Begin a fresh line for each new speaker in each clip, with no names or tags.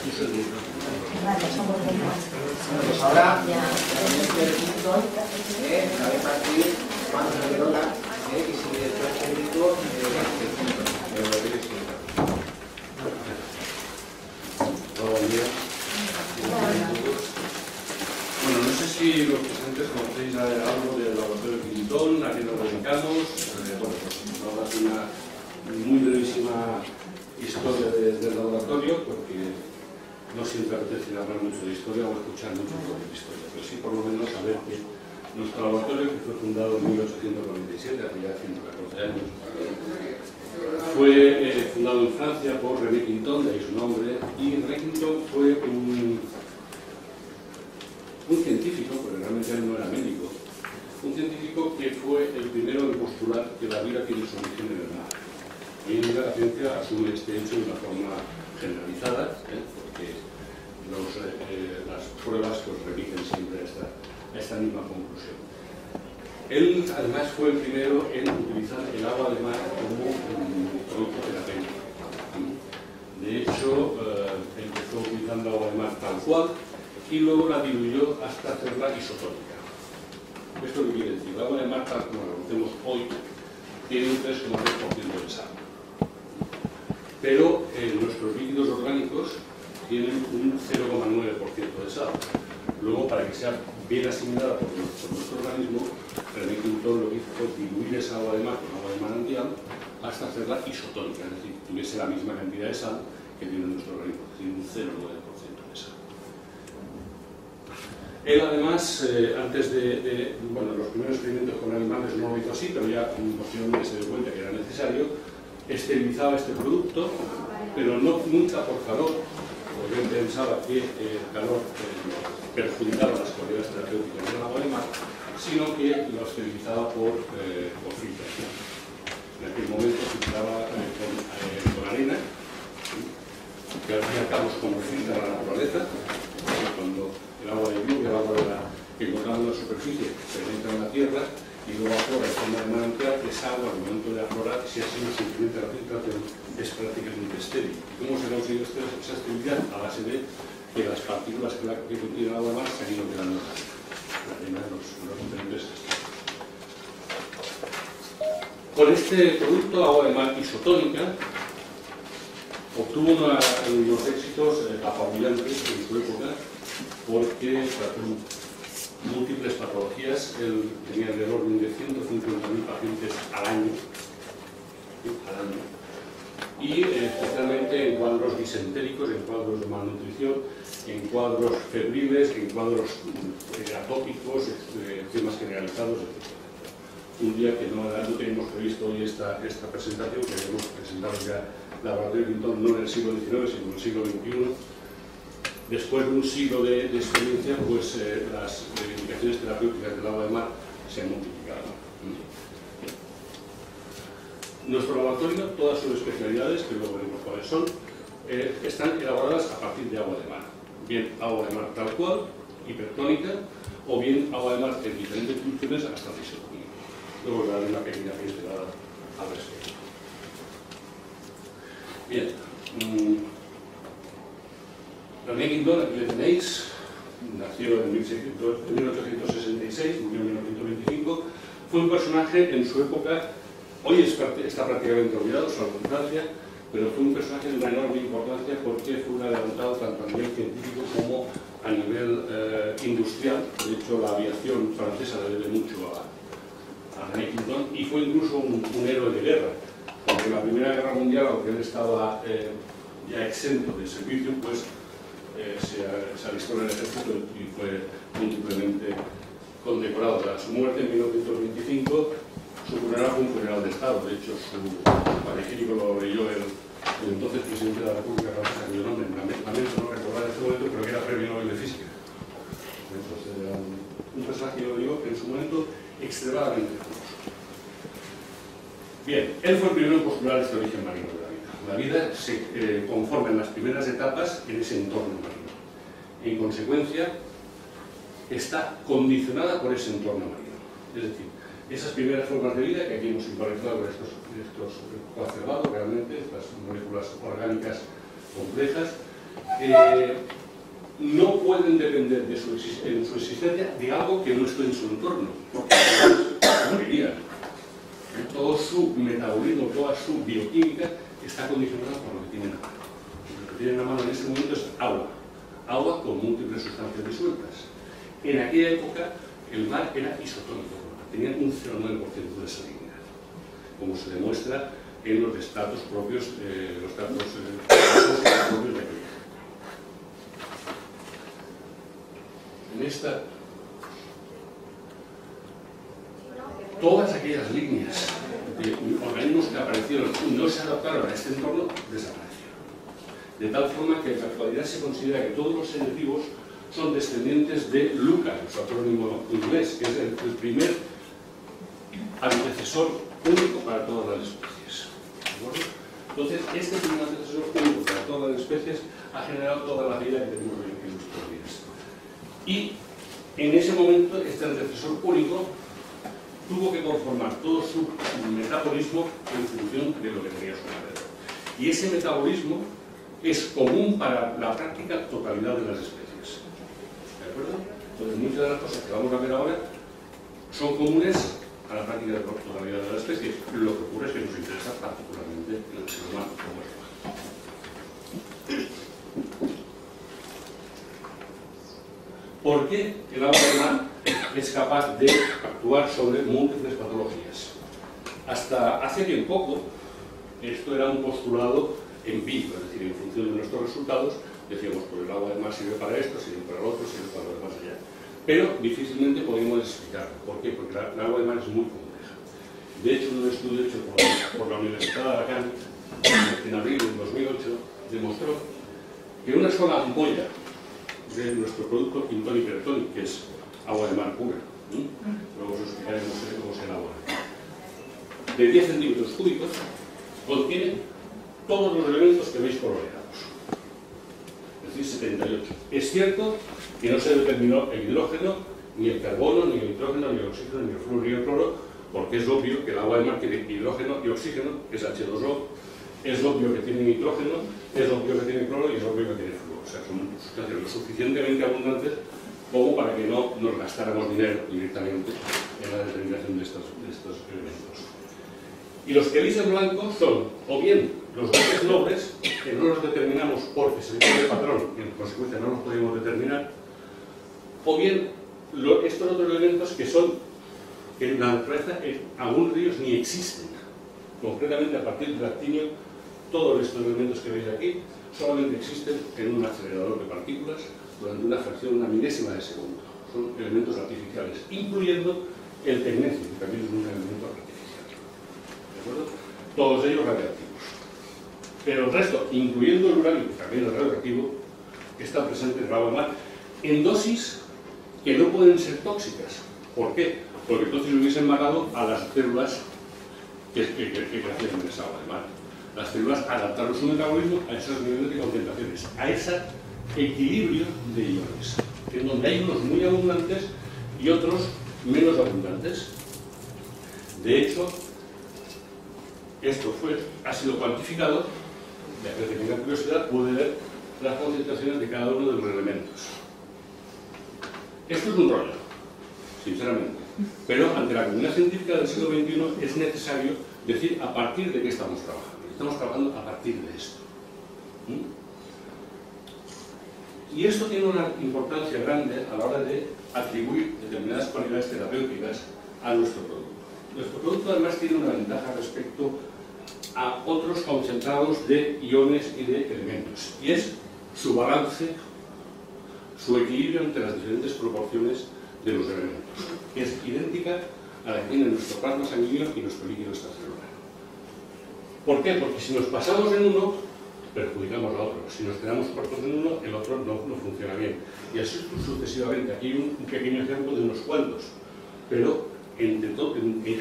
Pues ahora, este punto, sabe partir cuánto se redonda, y si después público,
Bueno, no sé si los presentes conocéis algo del laboratorio Quintón, a qué nos dedicamos. Bueno, pues ahora es una muy brevísima historia del laboratorio, porque no siempre apetece hablar mucho de historia o escuchar mucho sobre historia, pero sí por lo menos saber que nuestro laboratorio, que fue fundado en 1897, hace ya 114 años, fue fundado en Francia por René Quinton, de ahí su nombre, y René Quinton fue un científico, porque realmente él no era médico, un científico que fue el primero en postular que la vida tiene su origen en el mar. Hoy en día la ciencia asume este hecho de una forma generalizada, porque las pruebas pues, remiten siempre a esta misma conclusión. Él además fue el primero en utilizar el agua de mar como un producto terapéutico. De hecho, empezó utilizando agua de mar tal cual y luego la diluyó hasta hacerla isotónica. ¿Esto qué quiere decir? El agua de mar tal como la conocemos hoy tiene un 3,3% de sal. Pero nuestros líquidos orgánicos tienen un 0,9% de sal. Luego, para que sea bien asimilada por nuestro organismo, René Quinton lo que hizo fue diluir esa agua de mar con agua de manantial hasta hacerla isotónica, es decir, que tuviese la misma cantidad de sal que tiene nuestro organismo, es decir, un 0,9% de sal. Él además, antes de los primeros experimentos con animales no lo hizo así, pero ya posteriormente se dio cuenta que era necesario, esterilizaba este producto, pero nunca por calor, porque él pensaba que el calor perjudicaba las cualidades terapéuticas del agua de mar, sino que lo esterilizaba por filtración. En aquel momento filtraba con arena, que al fin y al cabo es como filtra la naturaleza, cuando el agua de lluvia, el agua que encontramos en la superficie, penetra en la tierra y luego aflora en forma de manantial, esa agua al momento de aflorar, si así no se incrementa la filtración, es prácticamente estéril. ¿Cómo se ha conseguido esa esterilidad? A base de que las partículas que contiene el agua de mar se han ido quedando en la arena, los nutrientes. Con este producto, agua de mar isotónica, obtuvo unos éxitos apabullantes en su época, porque trató múltiples patologías. Él tenía del orden de 150.000 pacientes al año, y especialmente en cuadros disentéricos, en cuadros de malnutrición, en cuadros febriles, en cuadros atópicos, enzimas generalizados, etc. Un día que no tenemos previsto hoy esta presentación, que hemos presentado ya el laboratorio Quintón no en el siglo XIX, sino en el siglo XXI. Después de un siglo de experiencia, pues las indicaciones terapéuticas del agua de mar se han multiplicado. Nuestro laboratorio, todas sus especialidades, que luego veremos cuáles son, están elaboradas a partir de agua de mar. Bien agua de mar tal cual, hipertónica, o bien agua de mar en diferentes funciones hasta la isotónica. Luego os daré una pequeña pincelada al respecto. Bien. René Quinton, aquí le tenéis, nació en 1866, murió en 1925, fue un personaje en su época, hoy está prácticamente olvidado, salvo en Francia, pero fue un personaje de una enorme importancia porque fue un adelantado tanto a nivel científico como a nivel industrial. De hecho, la aviación francesa le debe mucho a René Quinton, y fue incluso un héroe de guerra, porque en la Primera Guerra Mundial, aunque él estaba ya exento de servicio, pues se alistó en el ejército y fue múltiplemente condecorado. A su muerte en 1925, su funeral fue un funeral de Estado. De hecho, su panegírico lo leyó el entonces presidente de la República Francesa, cuyo nombre lamento no recordar en este momento, pero que era premio Nobel de Física. Entonces era un personaje, yo digo, en su momento extremadamente famoso. Bien, él fue el primero en postular este origen marino de la vida. La vida se conforma en las primeras etapas en ese entorno marino. En consecuencia, está condicionada por ese entorno marino. Es decir, esas primeras formas de vida que aquí hemos simbolizado con estos coacervados, realmente, estas moléculas orgánicas complejas, no pueden depender de en su existencia de algo que no esté en su entorno, porque morirían. Todo su metabolismo, toda su bioquímica está condicionada por lo que tienen a mano. Lo que tienen a mano en este momento es agua, agua con múltiples sustancias disueltas. En aquella época el mar era isotónico, tenían un 0,9% de salinidad, como se demuestra en los estratos propios, propios de aquella. En esta, todas aquellas líneas de organismos que aparecieron y no se adaptaron a este entorno desaparecieron. De tal forma que en la actualidad se considera que todos los seres vivos son descendientes de Luca, su acrónimo inglés, que es el primer antecesor único para todas las especies. ¿De acuerdo? Entonces, este primer antecesor único para todas las especies ha generado toda la vida que tenemos hoy en nuestros días. Y en ese momento, este antecesor único tuvo que conformar todo su metabolismo en función de lo que tenía su alrededor. Y ese metabolismo es común para la práctica totalidad de las especies. ¿De acuerdo? Entonces, muchas de las cosas que vamos a ver ahora son comunes a la práctica de la totalidad de las especies. Lo que ocurre es que nos interesa particularmente el ser humano como es. ¿Por qué el agua de mar es capaz de actuar sobre múltiples patologías? Hasta hace bien poco, esto era un postulado empírico, es decir, en función de nuestros resultados, decíamos, pues el agua de mar sirve para esto, sirve para lo otro, sirve para lo demás allá. Pero difícilmente podemos explicarlo. ¿Por qué? Porque el agua de mar es muy compleja. De hecho, un estudio hecho por la Universidad de Alacant en abril de 2008 demostró que una sola ampolla de nuestro producto Quintonic Keratonic, que es agua de mar pura, luego os explicaremos cómo es el agua, de 10 centímetros cúbicos, contiene todos los elementos que veis coloreados, es decir, 78. Es cierto que no se determinó el hidrógeno, ni el carbono, ni el nitrógeno, ni el oxígeno, ni el flúor, ni el cloro, porque es obvio que el agua de mar tiene hidrógeno y oxígeno, que es H2O, es obvio que tiene nitrógeno, es obvio que tiene cloro y es obvio que tiene flúor. O sea, son sustancias lo suficientemente abundantes como para que no nos gastáramos dinero directamente en la determinación de estos elementos. Y los que veis en blanco son, o bien los gases nobles, que no los determinamos porque se ve el patrón y en consecuencia no los podemos determinar, o bien estos otros elementos que son, que en la naturaleza algunos de ellos ni existen. Concretamente, a partir del actinio, todos estos elementos que veis aquí solamente existen en un acelerador de partículas durante una fracción, una milésima de segundo. Son elementos artificiales, incluyendo el tecnecio, que también es un elemento artificial. ¿De acuerdo? Todos ellos radiactivos. Pero el resto, incluyendo el uranio, que también es radioactivo, está presente en el agua de mar en dosis que no pueden ser tóxicas. ¿Por qué? Porque entonces hubiesen matado a las células que crecen en esa agua de mar. Las células adaptaron su metabolismo a esos niveles de concentraciones, a ese equilibrio de iones, en donde hay unos muy abundantes y otros menos abundantes. De hecho, esto ha sido cuantificado, ya que tenga curiosidad puede ver las concentraciones de cada uno de los elementos. Esto es un rollo, sinceramente, pero ante la comunidad científica del siglo XXI es necesario decir a partir de qué estamos trabajando. Estamos trabajando a partir de esto. Y esto tiene una importancia grande a la hora de atribuir determinadas cualidades terapéuticas a nuestro producto. Nuestro producto además tiene una ventaja respecto a otros concentrados de iones y de elementos, y es su balance, su equilibrio entre las diferentes proporciones de los elementos, que es idéntica a la que tiene nuestro plasma sanguíneo y nuestro líquido extracelular. ¿Por qué? Porque si nos pasamos en uno, perjudicamos al otro. Si nos quedamos cortos en uno, el otro no funciona bien. Y así sucesivamente. Aquí hay un pequeño ejemplo de unos cuantos, pero en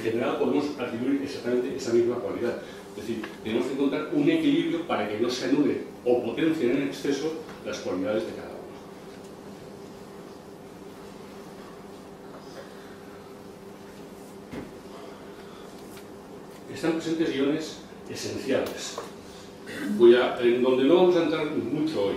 general podemos atribuir exactamente esa misma cualidad. Es decir, tenemos que encontrar un equilibrio para que no se anule o potencien en exceso las cualidades de cada uno. Están presentes iones esenciales, en donde no vamos a entrar mucho hoy,